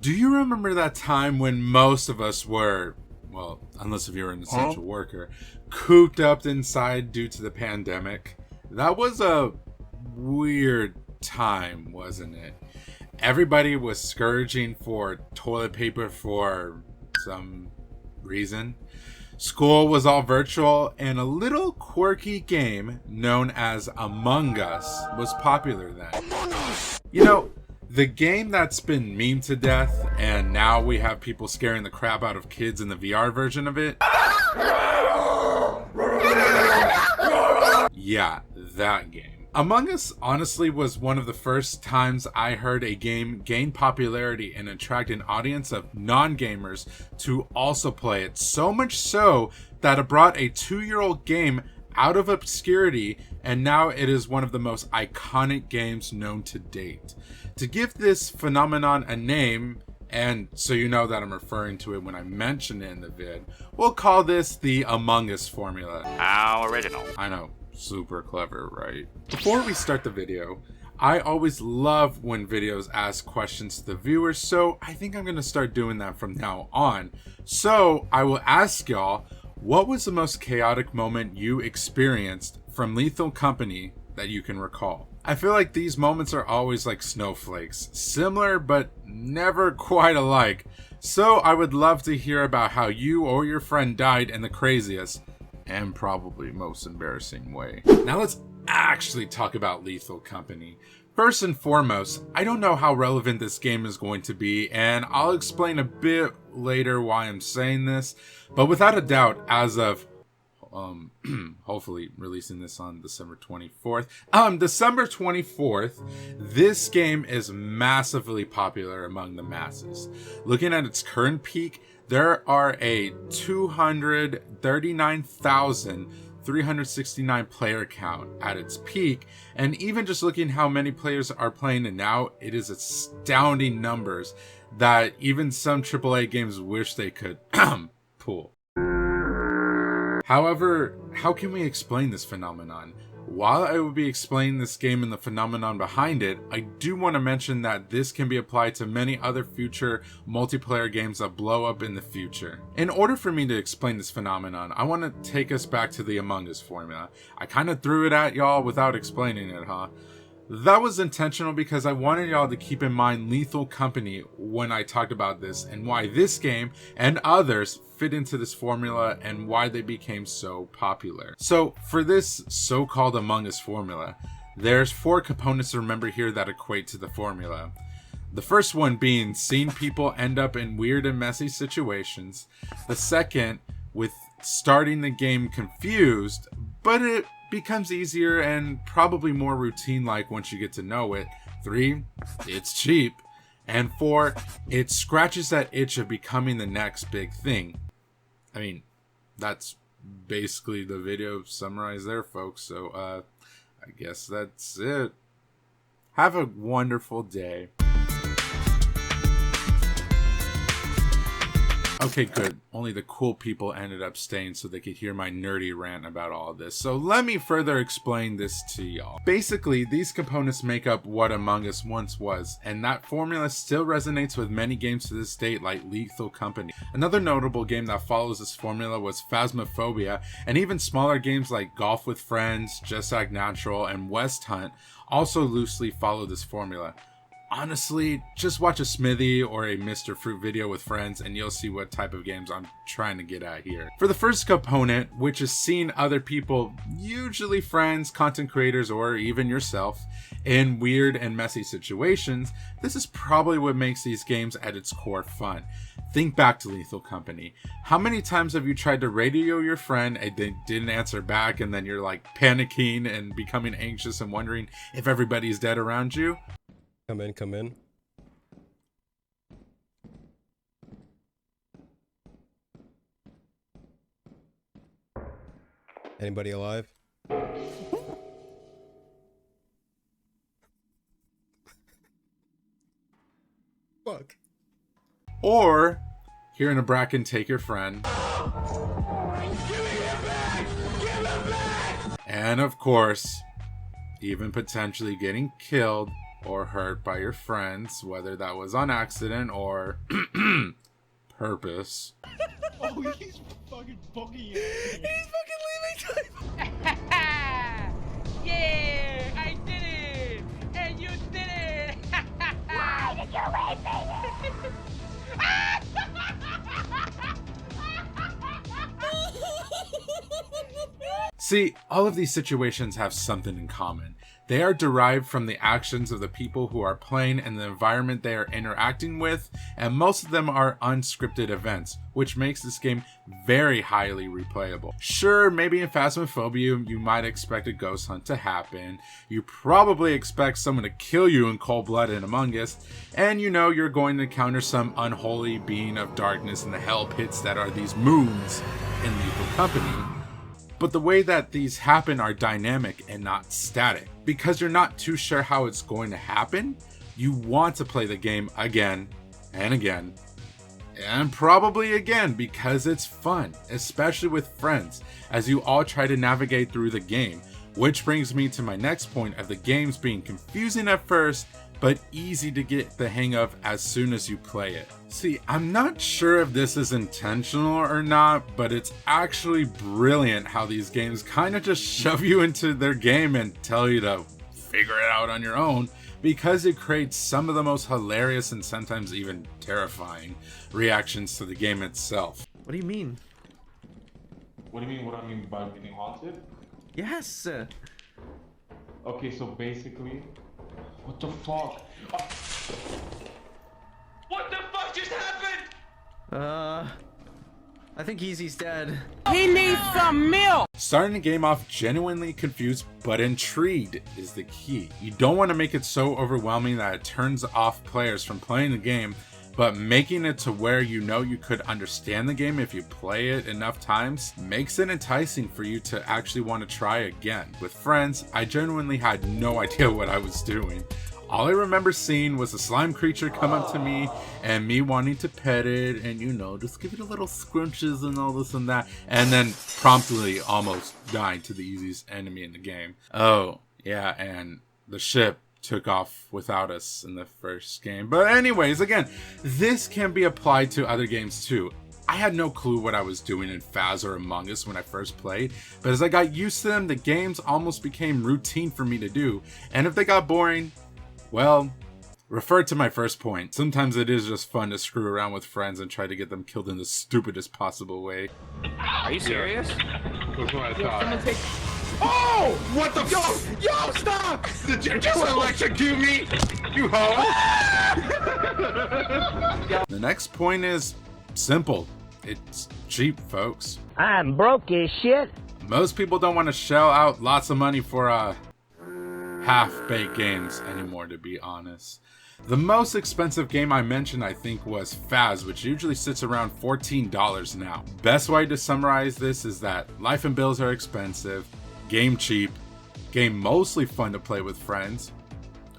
Do you remember that time when most of us were, well, unless if you're an essential worker, cooped up inside due to the pandemic? That was a weird time, wasn't it? Everybody was scourging for toilet paper for some reason. School was all virtual, and a little quirky game known as Among Us was popular then. You know, the game that's been memed to death, and now we have people scaring the crap out of kids in the VR version of it. Yeah, that game. Among Us honestly was one of the first times I heard a game gain popularity and attract an audience of non-gamers to also play it. So much so that it brought a 2-year-old game out of obscurity, and now it is one of the most iconic games known to date. To give this phenomenon a name, and so you know that I'm referring to it when I mention it in the vid, we'll call this the Among Us formula. How original. I know. Super clever, right? Before we start the video, I always love when videos ask questions to the viewers, so I think I'm gonna start doing that from now on. So I will ask y'all, what was the most chaotic moment you experienced from Lethal Company that you can recall? I feel like these moments are always like snowflakes, similar but never quite alike. So I would love to hear about how you or your friend died in the craziest and probably most embarrassing way. Now let's actually talk about Lethal Company. First and foremost, I don't know how relevant this game is going to be, and I'll explain a bit later why I'm saying this, but without a doubt, as of hopefully releasing this on December 24th. December 24th, this game is massively popular among the masses. Looking at its current peak, there are a 239,369 player count at its peak, and even just looking how many players are playing it now, it is astounding numbers that even some AAA games wish they could pull. However, how can we explain this phenomenon? While I will be explaining this game and the phenomenon behind it, I do want to mention that this can be applied to many other future multiplayer games that blow up in the future. In order for me to explain this phenomenon, I want to take us back to the Among Us formula. I kind of threw it at y'all without explaining it, huh? That was intentional because I wanted y'all to keep in mind Lethal Company when I talked about this and why this game and others fit into this formula and why they became so popular. So for this so-called Among Us formula, there's 4 components to remember here that equate to the formula. The first one being seeing people end up in weird and messy situations. The second, with starting the game confused, but it becomes easier and probably more routine-like once you get to know it. 3, it's cheap. And 4, it scratches that itch of becoming the next big thing. I mean, that's basically the video summarized there, folks. So, I guess that's it. Have a wonderful day. Okay, good. Only the cool people ended up staying so they could hear my nerdy rant about all of this. So let me further explain this to y'all. Basically, these components make up what Among Us once was, and that formula still resonates with many games to this date like Lethal Company. Another notable game that follows this formula was Phasmophobia, and even smaller games like Golf with Friends, Just Act Natural, and West Hunt also loosely follow this formula. Honestly, just watch a Smithy or a Mr. Fruit video with friends and you'll see what type of games I'm trying to get at here. For the first component, which is seeing other people, usually friends, content creators, or even yourself, in weird and messy situations, this is probably what makes these games at its core fun. Think back to Lethal Company. How many times have you tried to radio your friend and they didn't answer back and then you're like panicking and becoming anxious and wondering if everybody's dead around you? Come in, come in. Anybody alive? Fuck. Or hearing a bracken take your friend. And of course, even potentially getting killed or hurt by your friends, whether that was on accident or purpose. Oh, he's fucking boogie. He's fucking leaving time. Yeah, I did it! And you did it! Why did you leave me? See, all of these situations have something in common. They are derived from the actions of the people who are playing and the environment they are interacting with, and most of them are unscripted events, which makes this game very highly replayable. Sure, maybe in Phasmophobia you might expect a ghost hunt to happen, you probably expect someone to kill you in cold blood in Among Us, and you know you're going to encounter some unholy being of darkness in the hell pits that are these moons in Lethal Company. But the way that these happen are dynamic and not static. Because you're not too sure how it's going to happen, you want to play the game again and again and probably again because it's fun, especially with friends, as you all try to navigate through the game. Which brings me to my next point of the games being confusing at first, but easy to get the hang of as soon as you play it. See, I'm not sure if this is intentional or not, but it's actually brilliant how these games kind of just shove you into their game and tell you to figure it out on your own, because it creates some of the most hilarious and sometimes even terrifying reactions to the game itself. What do you mean? What do you mean? What I mean by getting haunted? Yes! Okay, so basically, what the fuck? What the fuck just happened? I think Easy's dead. He needs some milk! Starting the game off genuinely confused but intrigued is the key. You don't want to make it so overwhelming that it turns off players from playing the game, but making it to where you know you could understand the game if you play it enough times makes it enticing for you to actually want to try again. With friends, I genuinely had no idea what I was doing. All I remember seeing was a slime creature come up to me and me wanting to pet it and, you know, just give it a little scrunches and all this and that, and then promptly almost dying to the easiest enemy in the game. Oh, yeah, and the ship took off without us in the first game. But anyways, again, this can be applied to other games too. I had no clue what I was doing in Phas or Among Us when I first played, but as I got used to them, the games almost became routine for me to do, and if they got boring, well, refer to my first point. Sometimes it is just fun to screw around with friends and try to get them killed in the stupidest possible way. Are you serious? That's what I thought. Oh! What the Yo, stop! Did you just electrocute me? You hoe! The next point is simple. It's cheap, folks. I'm broke as shit. Most people don't want to shell out lots of money for half-baked games anymore, to be honest. The most expensive game I mentioned, I think, was Phas, which usually sits around $14 now. Best way to summarize this is that life and bills are expensive, game cheap, game mostly fun to play with friends.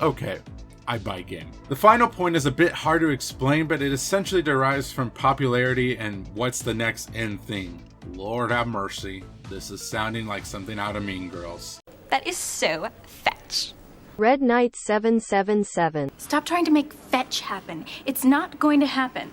Okay, I buy game. The final point is a bit hard to explain, but it essentially derives from popularity and what's the next in thing. Lord have mercy, this is sounding like something out of Mean Girls. That is so fetch. Red Knight 777. Stop trying to make fetch happen. It's not going to happen.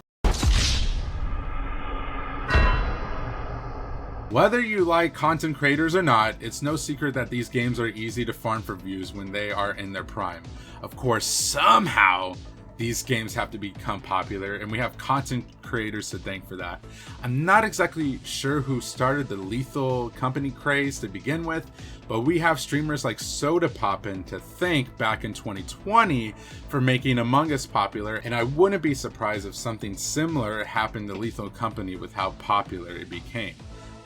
Whether you like content creators or not, it's no secret that these games are easy to farm for views when they are in their prime. Of course, somehow these games have to become popular, and we have content creators to thank for that. I'm not exactly sure who started the Lethal Company craze to begin with, but we have streamers like Soda Poppin' to thank back in 2020 for making Among Us popular, and I wouldn't be surprised if something similar happened to Lethal Company with how popular it became.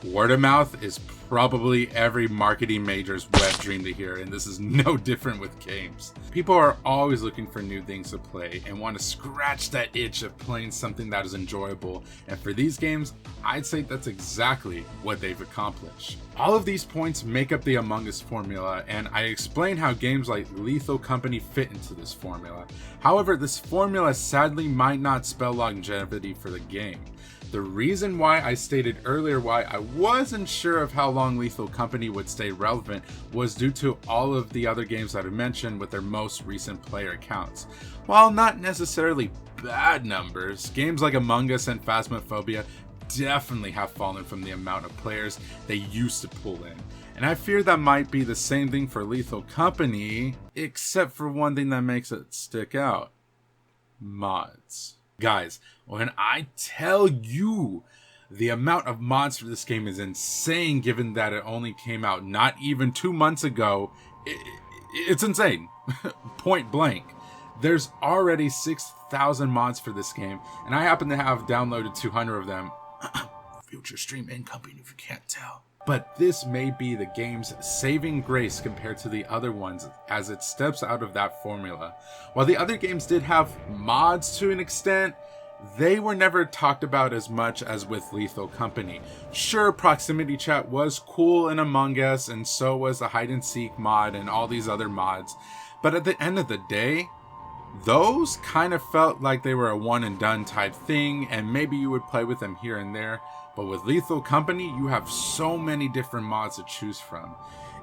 Word of mouth is probably every marketing major's wet dream to hear, and this is no different with games. People are always looking for new things to play and want to scratch that itch of playing something that is enjoyable, and for these games, I'd say that's exactly what they've accomplished. All of these points make up the Among Us formula, and I explain how games like Lethal Company fit into this formula. However, this formula sadly might not spell longevity for the game. The reason why I stated earlier why I wasn't sure of how long Lethal Company would stay relevant was due to all of the other games that I mentioned with their most recent player counts. While not necessarily bad numbers, games like Among Us and Phasmophobia definitely have fallen from the amount of players they used to pull in. And I fear that might be the same thing for Lethal Company, except for one thing that makes it stick out. Mods. Guys, when I tell you the amount of mods for this game is insane, given that it only came out not even 2 months ago, it's insane. Point blank. There's already 6,000 mods for this game, and I happen to have downloaded 200 of them. Future stream incoming if you can't tell. But this may be the game's saving grace compared to the other ones, as it steps out of that formula. While the other games did have mods to an extent, they were never talked about as much as with Lethal Company. Sure, proximity chat was cool in Among Us, and so was the hide and seek mod and all these other mods, but at the end of the day, those kind of felt like they were a one and done type thing, and maybe you would play with them here and there. But with Lethal Company, you have so many different mods to choose from.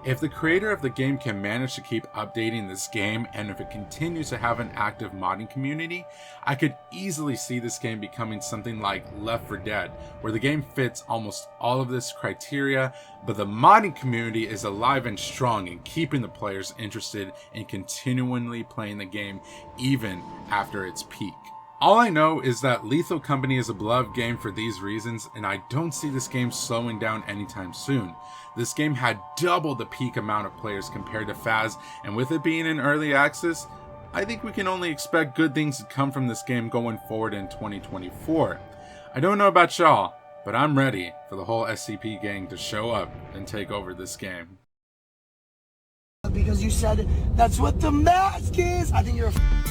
If the creator of the game can manage to keep updating this game, and if it continues to have an active modding community, I could easily see this game becoming something like Left 4 Dead, where the game fits almost all of this criteria, but the modding community is alive and strong in keeping the players interested in continually playing the game even after its peak. All I know is that Lethal Company is a beloved game for these reasons, and I don't see this game slowing down anytime soon. This game had double the peak amount of players compared to Phas, and with it being in early access, I think we can only expect good things to come from this game going forward in 2024. I don't know about y'all, but I'm ready for the whole SCP gang to show up and take over this game. Because you said that's what the mask is. I think you're a